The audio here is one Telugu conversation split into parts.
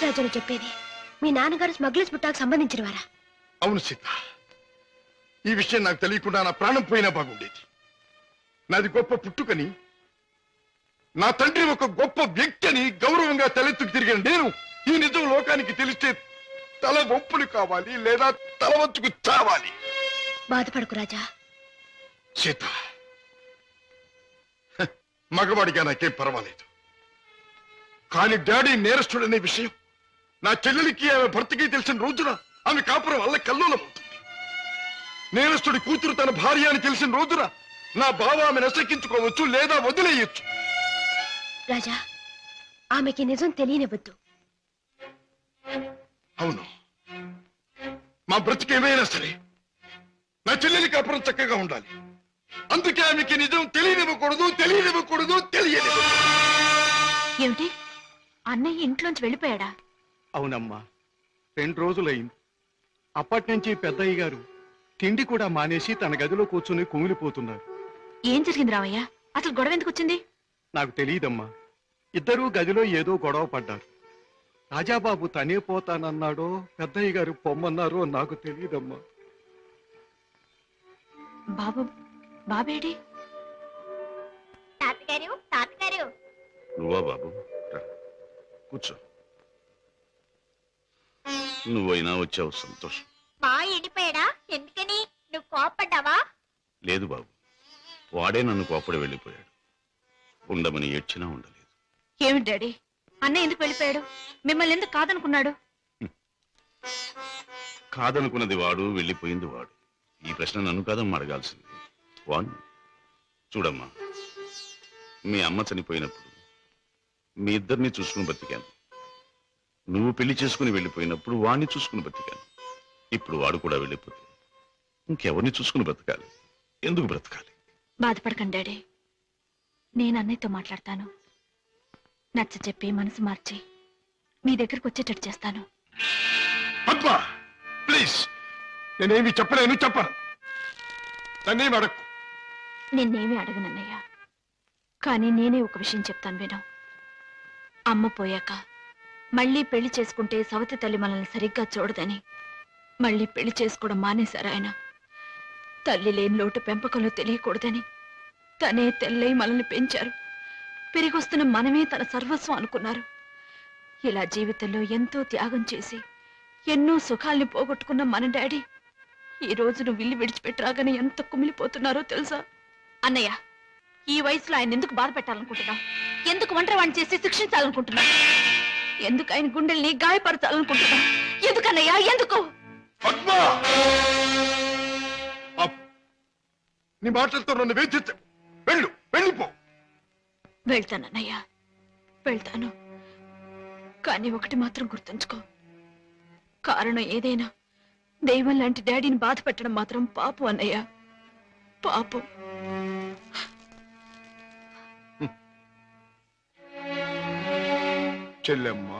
రాజును చెప్పేది మీ నాన్నగారు స్మగ్లర్స్ బుట్టాకు సంబంధించిన వారా? అవును సీత, ఈ విషయం నాకు తెలియకుండా నా ప్రాణం పోయినా బాగుండేది. నాది గొప్ప పుట్టుకని, నా తండ్రి ఒక గొప్ప వ్యక్తి అని గౌరవంగా తలెత్తుకు తిరిగిన నేను ఈ నిజం లోకానికి తెలిస్తే తల వంపులు కావాలి లేదా తల వంచుకు చావాలి. బాధపడకు రాజా. సీత, మగవాడిగా నాకేం పర్వాలేదు, కానీ డాడీ నేరస్తుడనే విషయం నా చెల్లెలికి ఆమె భర్తకి తెలిసిన రోజున ఆమె కాపురం వల్ల కల్లోలమవుతుంది. నేరస్తుడి కూతురు తన భార్య అని తెలిసిన రోజున నా బావ ఆమె నశకించుకోవచ్చు లేదా వదిలేయచ్చు. రాజా, ఆమెకి నిజం తెలియనివ్వద్దు. అవును, మా బ్రతికేమైనా సరే నా చెల్లెలి కాపురం చక్కగా ఉండాలి. అందుకే ఆమెకి నిజం తెలియనివ్వకూడదు, తెలియనివ్వకూడదు. ఏమిటి, అన్నయ్య ఇంట్లోంచి వెళ్ళిపోయాడా? అవునమ్మా, 2 రోజులైంది. అప్పటి నుంచి పెద్దయ్య గారు తిండి కూడా మానేసి తన గదిలో కూర్చుని కుమిలిపోతున్నారు. ఏం జరిగింది రామయ్య? అసలు గొడవ ఎందుకు వచ్చింది? నాకు తెలియదమ్మా. ఇద్దరూ గదిలో ఏదో గొడవ పడ్డారు. రాజాబాబు తనే పోతానన్నాడో పెద్దయ్య గారు పొమ్మన్నారో నాకు తెలియదమ్మా. బాబేడి? తాతగారు నువ్వా బాబు? కూర్చో. నువ్వైనా వచ్చావు, సంతోషం. మా ఎండిపోయాడా? ఎందుకని? నువ్వు కోపడ్డావా? లేదు బాబు, వాడే నన్ను కోపడి వెళ్ళిపోయాడు. ఉండమని ఏడ్చినా ఉండలేదు. ఏమిటి డాడీ, అన్నయ్య ఎందుకు వెళ్ళిపోయాడు? మిమ్మల్ని ఎందుకు కాదనుకున్నాడు? కాదనుకున్నది వాడు, వెళ్ళిపోయింది వాడు. ఈ ప్రశ్న నన్ను కాదమ్మా అడగాల్సింది. వాణ్ణి చూడమ్మా, మీ అమ్మ చనిపోయినప్పుడు మీ ఇద్దరిని చూసుకుని బతికాను. నువ్వు పెళ్లి చేసుకుని వెళ్ళిపోయినప్పుడు వాణ్ణి చూసుకుని బతికాను. ఇప్పుడు వాడు కూడా వెళ్ళిపోతే ఇంకెవరిని చూసుకుని బ్రతకాలి? ఎందుకు బ్రతకాలి? బాధపడకండి డాడీ, నేను అన్నయ్యతో మాట్లాడతాను. నచ్చ చెప్పి మనసు మార్చి మీ దగ్గరకు వచ్చేటట్టు చేస్తాను. పద్మ, ప్లీజ్, నేనేమి చెప్పను. నన్నేమి అడగకు. నిన్నేమీ అడగనన్నయ్య, కానీ నేనే ఒక విషయం చెప్తాను విను. అమ్మ పోయాక మళ్ళీ పెళ్లి చేసుకుంటే సవతి తల్లి మనల్ని సరిగ్గా చూడదని మళ్ళీ పెళ్లి చేసుకోవడం మానేశారు ఆయన. తల్లి లేని లోటు పెంపకంలో తెలియకూడదని తనే తెల్లై మనల్ని పెంచారు. పెరిగొస్తున్న మనమే తన సర్వస్వం అనుకున్నారు. ఇలా జీవితంలో ఎంతో త్యాగం చేసి ఎన్నో సుఖాల్ని పోగొట్టుకున్న మన డాడీ ఈ రోజు నువ్వు ఇల్లు విడిచిపెట్టరాగానే ఎంత కుమిలిపోతున్నారో తెలుసా? అన్నయ్య, ఈ వయసులో ఆయన ఎందుకు బాధ పెట్టాలనుకుంటున్నావు? ఎందుకు ఒంటరివాణ్ణి చేసి శిక్షించాలనుకుంటున్నావు? ఎందుకు ఆయన గుండెల్ని గాయపరచాలనుకుంటున్నావు? ఎందుకన్నయ్యా, ఎందుకు? నీ మాటలతో నన్ను వేధించకు. వెళ్ళిపో. వెళ్తానన్నయ్య, వెళ్తాను. కానీ ఒకటి మాత్రం గుర్తుంచుకో, కారణం ఏదైనా దైవం లాంటి డాడీని బాధ పెట్టడం మాత్రం పాపం అన్నయ్య, పాపం. చెల్లెమ్మ,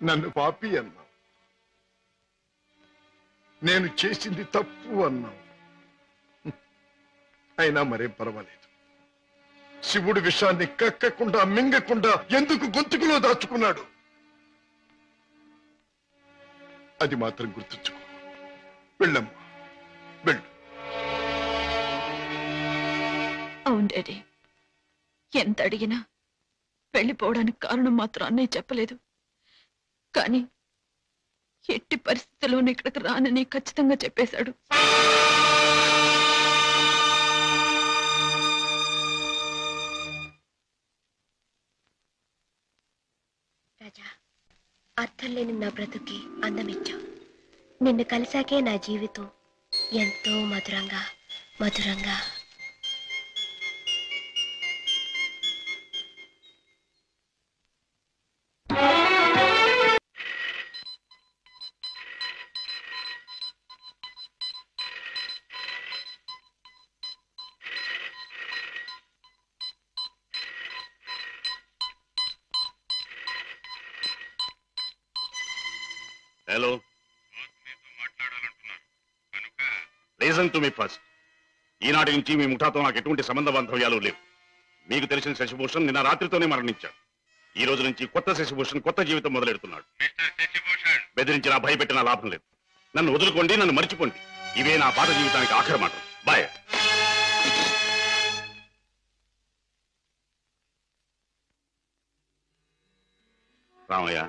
నన్ను పాపి అన్నావు, నేను చేసింది తప్పు అన్నావు. అయినా మరేం పర్వాలేదు. శివుడు విషాన్ని కక్కకుండా మింగకుండా ఎందుకు గొంతుకులో దాచుకున్నాడు? అది మాత్రం గుర్తుంచుకో. వెళ్ళమ్మా, వెళ్ళు. అవును డాడీ, ఎంత అడిగినా వెళ్ళిపోవడానికి కారణం మాత్రం అన్నయ్య చెప్పలేదు. కానీ ఎట్టి పరిస్థితుల్లోనూ ఇక్కడికి రానని ఖచ్చితంగా చెప్పేశాడు. రాజా, అర్థం లేని నా బ్రతుకి అందమిచ్చావు. నిన్ను కలిసాకే నా జీవితం ఎంతో మధురంగా మధురంగా. Hello, reason to me first. ఈనాటి నుంచి మీ ముఠాతో నాకు ఎటువంటి సంబంధ బాంధవ్యాలు లేవు. మీకు తెలిసిన శశిభూషణ్ నిన్న రాత్రితోనే మరణించాడు. ఈ రోజు నుంచి కొత్త శశిభూషణ్ కొత్త జీవితం మొదలెడుతున్నాడు. బెదిరించినా భయపెట్టినా లాభం లేదు. నన్ను వదులుకోండి, నన్ను మర్చిపోండి. ఇవే నా పాత జీవితానికి ఆఖరి మాట. బాయ్. రామయ్య,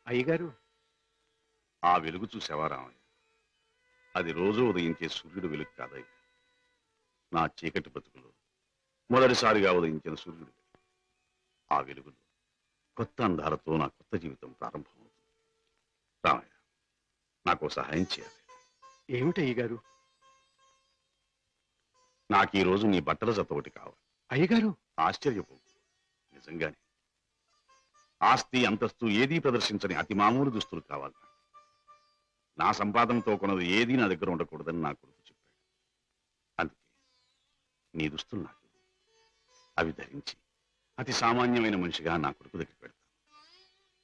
అయ్యగారు, ఆ వెలుగు చూసావా రామయ్య? అది రోజు ఉదయించే సూర్యుడు వెలుగు కాదయ్య. నా చీకటి బ్రతుకులో మొదటిసారిగా ఉదయించిన సూర్యుడు. ఆ వెలుగులో కొత్త అందాలతో నా కొత్త జీవితం ప్రారంభమవుతుంది. రామయ్య, నాకు సహాయం చేయాలి. ఏమిటి అయ్యగారు? నాకు ఈ రోజు నీ బట్టల జత ఒకటి కావాలి. అయ్యగారు, ఆశ్చర్యపోకు, నిజంగానే. ఆస్తి అంతస్తు ఏదీ ప్రదర్శించని అతి మామూలు దుస్తులు కావాలి. నా సంపాదనతో కొన్నది ఏదీ నా దగ్గర ఉండకూడదని నా కొడుకు చెప్పాడు. అందుకే నీ దుస్తులు నాకు అవి ధరించి అతి సామాన్యమైన మనిషిగా నా కొడుకు దగ్గర పెడతాను.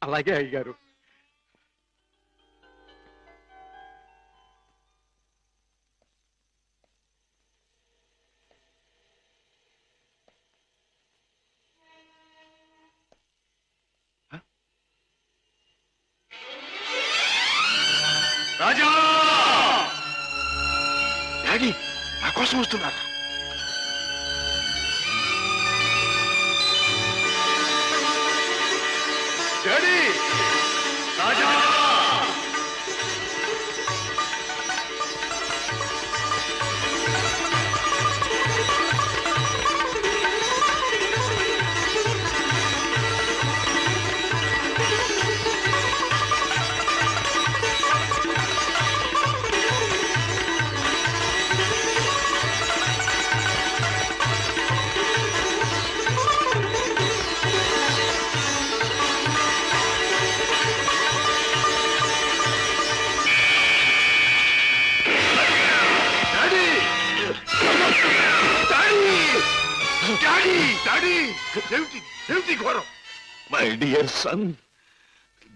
అలాగే అయ్యగారు. రాజా! డాడీ, నా కోసం వస్తున్నారా? డాడీ! రాజా! ఏమిటి ఘోరం? మై డియర్ సన్,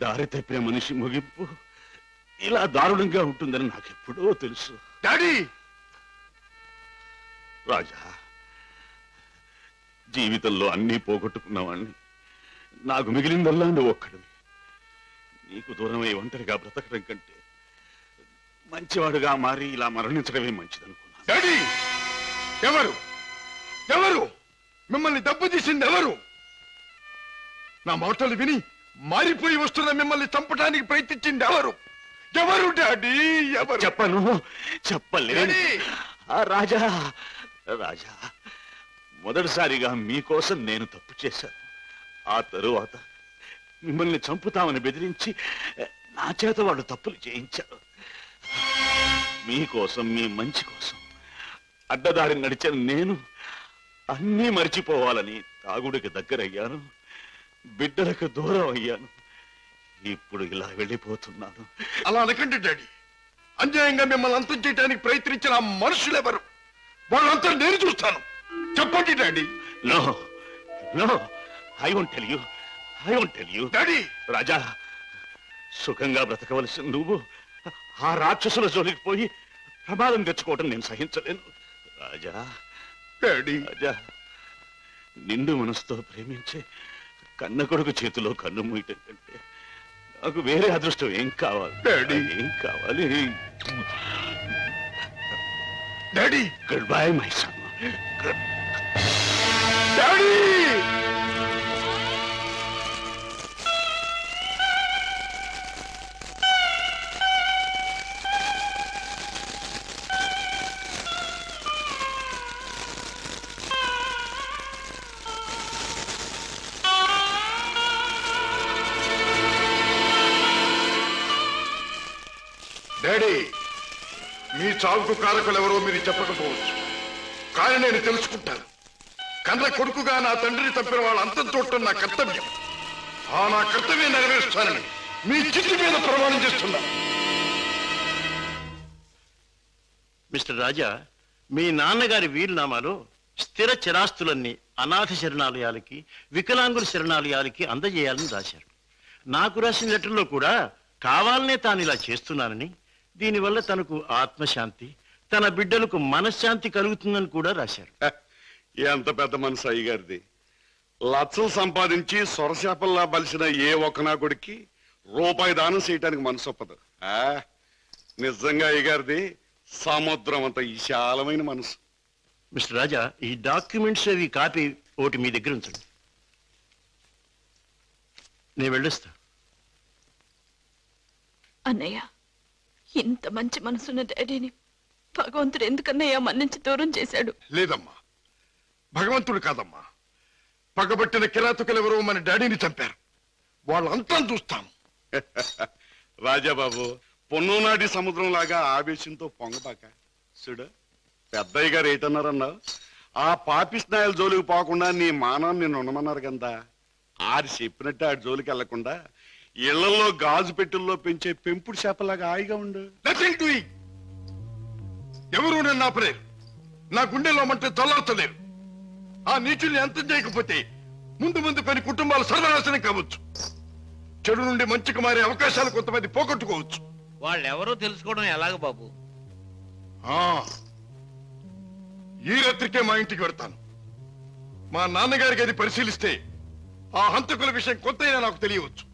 దారి తప్పిన మనిషి ముగింపు ఇలా దారుణంగా ఉంటుందని నాకెప్పుడో తెలుసు. డాడీ! రాజా, జీవితంలో అన్నీ పోగొట్టుకున్నవాణ్ణి. నాకు మిగిలిందల్లా నువ్వు ఒక్కడివి. నీకు దూరమై ఒంటరిగా బ్రతకడం కంటే మంచివాడుగా మారి ఇలా మరణించడమే మంచిదనుకున్నా. డాడీ! ఎవరు ఎవరు మిమ్మల్ని దెబ్బతీసింది? ఎవరు? నా మాటలు విని మారిపోయి వస్తున్న మిమ్మల్ని చంపడానికి ప్రయత్నించింది ఎవరు? ఎవరు డాడీ? ఎవరు? చెప్పలేను. రాజా, రాజా, మొదటిసారిగా మీకోసం నేను తప్పు చేశాను. ఆ తరువాత మిమ్మల్ని చంపుతామని బెదిరించి నా చేత వాళ్ళు తప్పులు చేయించారు. మీకోసం, మీ మంచి కోసం అడ్డదారి నడిచిన నేను అన్నీ మర్చిపోవాలని తాగుడికి దగ్గరయ్యాను, బిడ్డలకు దూరం అయ్యాను. ఇప్పుడు ఇలా వెళ్ళిపోతున్నాను. అలా అనకండి డాడీ. అన్యాయంగా మిమ్మల్ని అంతం చేయడానికి ప్రయత్నించిన ఆ మనుషులెవరు? వాళ్ళంతా నేను చూస్తాను. చెప్పండి daddy. No no, I won't tell you, I won't tell you. Daddy! Raja, సుఖంగా బ్రతకవలసిన నువ్వు ఆ రాక్షసుల జోలికి పోయి ప్రమాదం తెచ్చుకోవడం నేను సహించలేను. రాజా, డాడీ! రాజా, నిండు మనసుతో ప్రేమించే కన్న కొడుకు చేతిలో కన్ను మూయటం కంటే నాకు వేరే అదృష్టం ఏం కావాలి? డాడీ! ఏం కావాలి? Daddy! Goodbye my son. Daddy! Daddy, మీ చావుకు కారకులెవరో మీరు చెప్పకపోవచ్చు, కానీ నేను తెలుసుకుంటాను. కన్న కొడుకుగా నా తండ్రిని తప్పిన వాళ్ళ అంతం చూడటం నా కర్తవ్యం. ఆ నా కర్తవ్యం నెరవేరుస్తానని మీ చిట్టి మీద ప్రమాణం చేస్తున్నా. మిస్టర్ రాజా, మీ నాన్నగారి వీలునామాలో స్థిర చిరాస్తులన్నీ అనాథ శరణాలయాలకి, వికలాంగుల శరణాలయాలకి అందజేయాలని రాశారు. నాకు రాసిన లెటర్లో కూడా కావాలనే తాను ఇలా చేస్తున్నానని, దీనివల్ల తనకు ఆత్మశాంతి, తన బిడ్డలకు మనశ్శాంతి కలుగుతుందని కూడా రాశారు. ఎంత పెద్ద మనసు అయ్యగారిది. లక్షలు సంపాదించి సొరచేపల్లా బలిసిన ఏ ఒక్క నా కొడుక్కి రూపాయి దానం చేయటానికి మనసు ఒప్పదు. నిజంగా అయ్యగారిది సముద్రం అంత విశాలమైన మనసు. మిస్టర్ రాజా, ఈ డాక్యుమెంట్స్ అవి కాపీ ఒకటి మీ దగ్గర ఉంచండి. నేను వెళ్ళొస్తా. అన్నయ్య, ఇంత మంచి మనసున్న డాడీని భగవంతుడు ఎందుకన్నయ్య మన్నించి దూరం చేశాడు? లేదమ్మా, భగవంతుడు కాదమ్మా, పగబట్టిన కిరాతకులెవరో మన డాడీని చంపారు. వాళ్ళంతా చూస్తాం. రాజాబాబు, పొన్నునాటి సముద్రం లాగా ఆవేశంతో పొంగబాక. చూడు, పెద్దయ్య గారు ఏటన్నారన్నా, ఆ పాపిస్నాయల జోలికి పోకుండా నీ మానాన్ని నిన్ను ఉండమన్నారు కదా. ఆడి చెప్పినట్టు ఆడి జోలికి వెళ్లకుండా ఇళ్లలో గాజు పెట్టెల్లో పెంచే పెంపుడు చేపలాగా హాయిగా ఉండు. ఎవరు నన్ను ఆపలేరు. నా గుండెలో మంటే చల్లార్చలేరు. ఆ నీచుల్ని అంతం చేయకపోతే ముందు ముందు కొన్ని కుటుంబాలు సర్వనాశనం కావచ్చు. చెడు నుండి మంచికి మారే అవకాశాలు కొంతమంది పోగొట్టుకోవచ్చు. వాళ్ళెవరో తెలుసుకోవడం ఎలాగ బాబు? ఈ రాత్రికే మా ఇంటికి వెళ్తాను. మా నాన్నగారికి అది పరిశీలిస్తే ఆ హంతకుల విషయం కొంతైనా నాకు తెలియవచ్చు.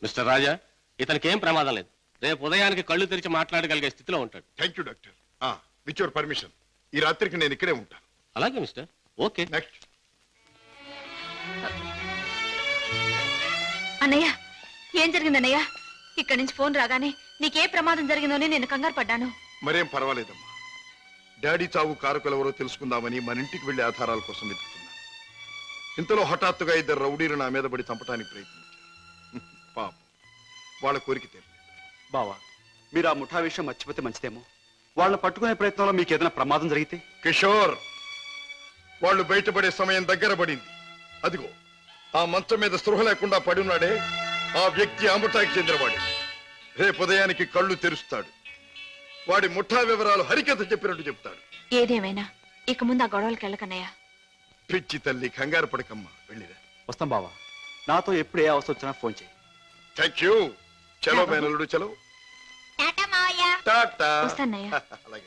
మిస్టర్ రాజా, ఇతనికి ఏం ప్రమాదం లేదు. రేపు ఉదయానికి కళ్ళు తెరిచి మాట్లాడగలిగే స్థితిలో ఉంటాడు. Thank you doctor. With your permission ఈ రాత్రికి నేను ఇక్కడే ఉంటాను. అలాగే మిస్టర్. ఓకే. నెక్స్ట్. అన్నయ్య, ఏం జరిగింది అన్నయ్య? ఇక్కడి నుంచి ఫోన్ రాగానే నీకే ప్రమాదం జరిగిందని నేను కంగారు పడ్డాను. మరేం పర్వాలేదమ్మా. డాడీ చావు కారకులెవరో తెలుసుకుందామని మన ఇంటికి వెళ్లి ఆధారాల కోసం వెతుకుతున్నాను. ఇంతలో హఠాత్తుగా ఇద్దరు రౌడీలు నా మీద పడి చంపడానికి ప్రయత్నించారు. పాపం, వాళ్ళ కోరిక తెలియదు. బావా, మీరు ఆ ముఠా విషయం మర్చిపోతే మంచిదేమో. వాళ్ళని పట్టుకునే ప్రయత్నంలో మీకు ఏదైనా ప్రమాదం జరిగితే? కిషోర్, వాళ్ళు బయటపడే సమయం దగ్గర పడింది. అదిగో ఆ మంచం మీద స్పృహ లేకుండా పడున్నాడే, ఆ వ్యక్తి ఆ ముఠాకి చెందినవాడే. రేపు ఉదయానికి కళ్ళు తెరుస్తాడు. వాడి ముఠా వివరాలు హరికథ చెప్పినట్టు చెప్తాడు. ఏదేమైనా ఇక ముందు ఆ గొడవలకి వెళ్ళకన్నయ్య. పిచ్చి తల్లి, కంగారు పడకమ్మా, వెళ్ళిరా. వస్తాం బావా. నాతో ఎప్పుడు ఏ అవసరం వచ్చినా ఫోన్ చేయి. Thank you. చలో మేనల్లుడు, చలో. టాటా మావయ్య. టాటా. వస్తానయ్య. అలాగే.